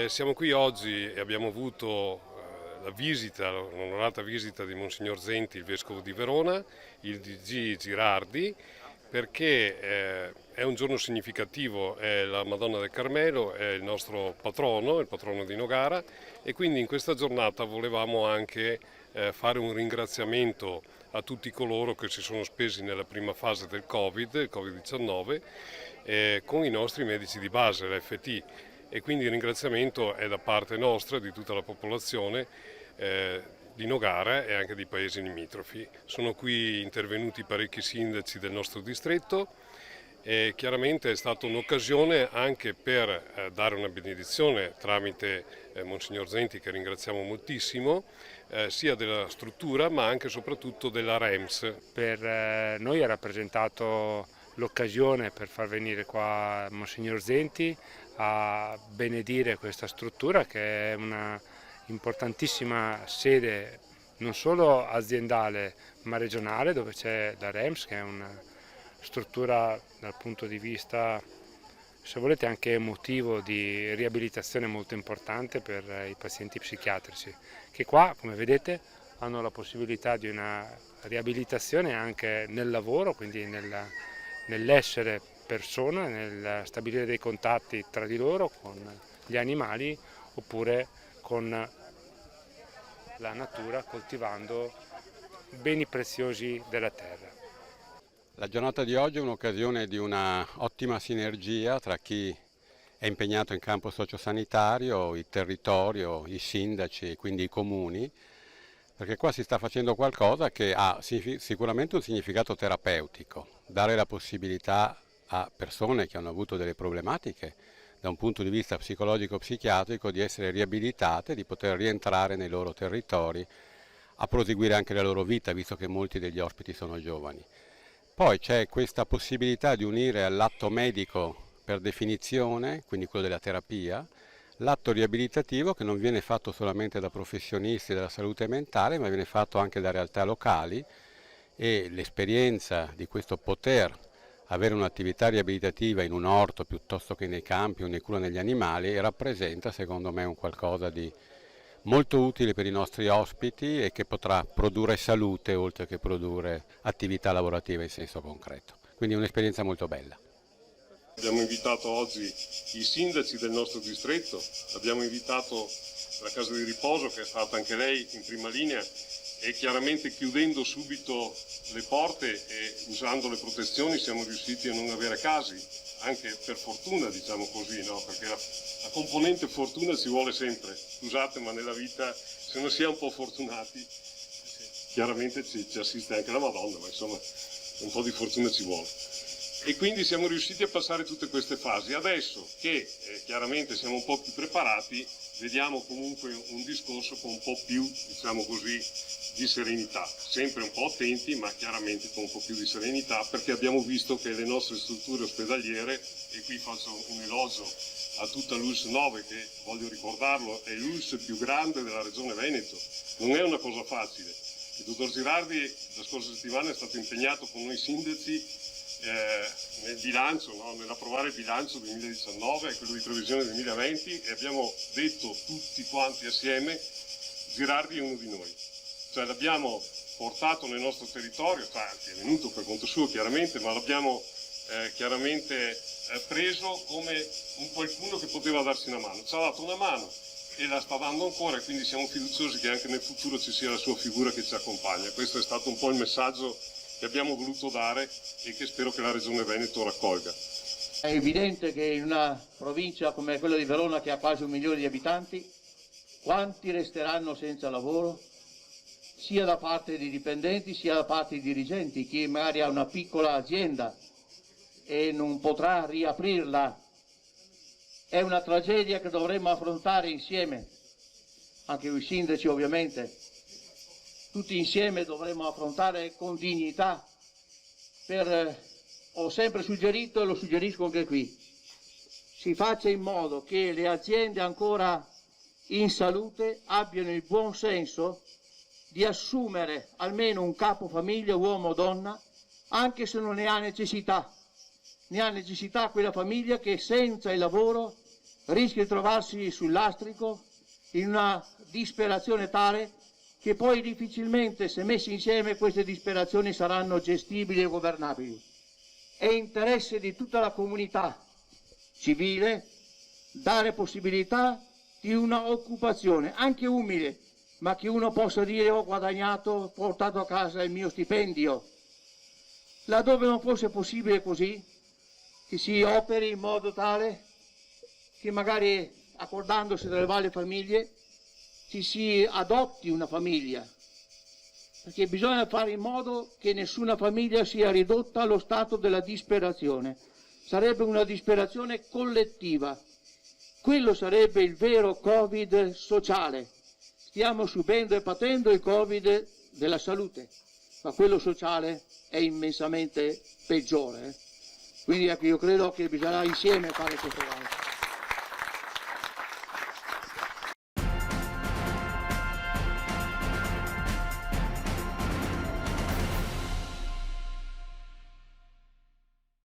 Siamo qui oggi e abbiamo avuto l'onorata visita di Monsignor Zenti, il Vescovo di Verona, il DG Girardi, perché è un giorno significativo, è la Madonna del Carmelo, è il nostro patrono, il patrono di Nogara, e quindi in questa giornata volevamo anche fare un ringraziamento a tutti coloro che si sono spesi nella prima fase del il Covid-19, con i nostri medici di base, l'FT. E quindi il ringraziamento è da parte nostra, di tutta la popolazione di Nogara e anche di paesi limitrofi. Sono qui intervenuti parecchi sindaci del nostro distretto e chiaramente è stata un'occasione anche per dare una benedizione tramite Monsignor Zenti, che ringraziamo moltissimo, sia della struttura ma anche e soprattutto della REMS. Per noi ha rappresentato l'occasione per far venire qua Monsignor Zenti a benedire questa struttura, che è una importantissima sede non solo aziendale ma regionale, dove c'è la REMS, che è una struttura dal punto di vista, se volete, anche emotivo, di riabilitazione molto importante per i pazienti psichiatrici, che qua, come vedete, hanno la possibilità di una riabilitazione anche nel lavoro, quindi nell'essere persona, nel stabilire dei contatti tra di loro con gli animali oppure con la natura, coltivando beni preziosi della terra. La giornata di oggi è un'occasione di una ottima sinergia tra chi è impegnato in campo sociosanitario, il territorio, i sindaci e quindi i comuni, perché qua si sta facendo qualcosa che ha sicuramente un significato terapeutico, dare la possibilità a persone che hanno avuto delle problematiche da un punto di vista psicologico-psichiatrico di essere riabilitate, di poter rientrare nei loro territori, a proseguire anche la loro vita, visto che molti degli ospiti sono giovani. Poi c'è questa possibilità di unire all'atto medico per definizione, quindi quello della terapia, l'atto riabilitativo, che non viene fatto solamente da professionisti della salute mentale, ma viene fatto anche da realtà locali, e l'esperienza di questo poter avere un'attività riabilitativa in un orto piuttosto che nei campi o nei cura negli animali rappresenta, secondo me, un qualcosa di molto utile per i nostri ospiti e che potrà produrre salute oltre che produrre attività lavorativa in senso concreto. Quindi è un'esperienza molto bella. Abbiamo invitato oggi i sindaci del nostro distretto, abbiamo invitato la casa di riposo, che è stata anche lei in prima linea, e chiaramente chiudendo subito le porte e usando le protezioni siamo riusciti a non avere casi, anche per fortuna, diciamo così, no? Perché la componente fortuna ci vuole sempre, scusate, ma nella vita, se non si è un po' fortunati, chiaramente ci assiste anche la Madonna, ma insomma un po' di fortuna ci vuole. E quindi siamo riusciti a passare tutte queste fasi. Adesso che chiaramente siamo un po' più preparati, vediamo comunque un discorso con un po' più, diciamo così, di serenità, sempre un po' attenti, ma chiaramente con un po' più di serenità, perché abbiamo visto che le nostre strutture ospedaliere, e qui faccio un elogio a tutta l'ULSS 9, che voglio ricordarlo, è l'ULSS più grande della regione Veneto, non è una cosa facile. Il dottor Girardi la scorsa settimana è stato impegnato con noi sindaci nel bilancio, no? Nell'approvare il bilancio 2019 e quello di previsione 2020, e abbiamo detto tutti quanti assieme: Girardi è uno di noi, cioè l'abbiamo portato nel nostro territorio, è venuto per conto suo chiaramente, ma l'abbiamo chiaramente preso come un qualcuno che poteva darci una mano, ci ha dato una mano e la sta dando ancora, e quindi siamo fiduciosi che anche nel futuro ci sia la sua figura che ci accompagna. Questo è stato un po' il messaggio che abbiamo voluto dare e che spero che la Regione Veneto raccolga. È evidente che in una provincia come quella di Verona, che ha quasi 1 milione di abitanti, quanti resteranno senza lavoro, sia da parte di dipendenti sia da parte di dirigenti. Chi magari ha una piccola azienda e non potrà riaprirla, è una tragedia che dovremmo affrontare insieme, anche i sindaci ovviamente. Tutti insieme dovremmo affrontare con dignità. Ho sempre suggerito, e lo suggerisco anche qui, si faccia in modo che le aziende ancora in salute abbiano il buon senso di assumere almeno un capofamiglia, uomo o donna, anche se non ne ha necessità. Ne ha necessità quella famiglia che senza il lavoro rischia di trovarsi sul lastrico in una disperazione tale che poi difficilmente, se messe insieme, queste disperazioni saranno gestibili e governabili. È interesse di tutta la comunità civile dare possibilità di una occupazione, anche umile, ma che uno possa dire ho guadagnato, ho portato a casa il mio stipendio. Laddove non fosse possibile così, che si operi in modo tale che magari accordandosi tra le varie famiglie ci si adotti una famiglia, perché bisogna fare in modo che nessuna famiglia sia ridotta allo stato della disperazione. Sarebbe una disperazione collettiva. Quello sarebbe il vero Covid sociale. Stiamo subendo e patendo il Covid della salute, ma quello sociale è immensamente peggiore. Quindi ecco, io credo che bisognerà insieme fare questo lavoro.